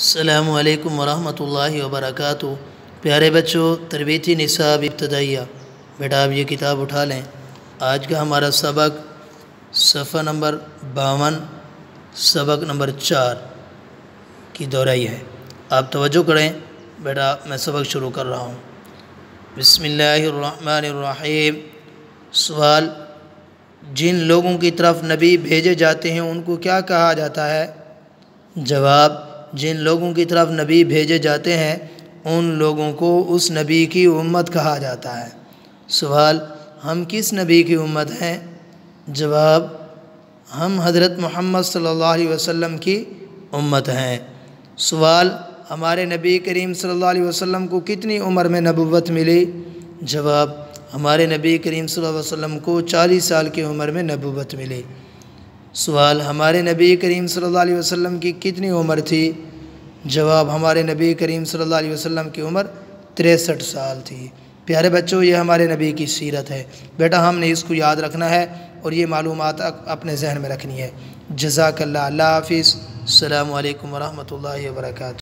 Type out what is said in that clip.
السلام علیکم ورحمۃ اللہ وبرکاتہ۔ پیارے بچوں، تربیتی نصاب ابتدائیہ، بیٹا آپ یہ کتاب اٹھا لیں۔ آج کا ہمارا سبق صفحہ نمبر 52 سبق نمبر 4 کی دہرائی ہے۔ آپ توجہ کریں بیٹا، میں سبق شروع کر رہا ہوں۔ بسم اللہ الرحمن الرحیم۔ سوال: جن لوگوں کی طرف نبی بھیجے جاتے ہیں ان کو کیا کہا جاتا ہے؟ جواب: جن لوگوں کی طرف نبی بھیجے جاتے ہیں ان لوگوں کو اس نبی کی امت کہا جاتا ہے۔ سوال: ہم کس نبی کی امت ہیں؟ جواب: ہم حضرت محمد صلی اللہ علیہ وسلم کی امت ہیں۔ سوال: ہمارے نبی کریم صلی اللہ علیہ وسلم کو کتنی عمر میں نبوت ملی؟ جواب: ہمارے نبی کریم صلی اللہ علیہ وسلم کو 40 سال کی عمر میں نبوت ملی۔ سوال: ہمارے نبی کریم صلی اللہ علیہ وسلم کی کتنی عمر تھی؟ جواب: ہمارے نبی کریم صلی اللہ علیہ وسلم کی عمر 63 سال تھی۔ پیارے بچوں، یہ ہمارے نبی کی سیرت ہے۔ بیٹا ہم نے اس کو یاد رکھنا ہے اور یہ معلومات اپنے ذہن میں رکھنی ہے۔ جزاک اللہ۔ اللہ حافظ۔ السلام علیکم ورحمۃ اللہ وبرکاتہ۔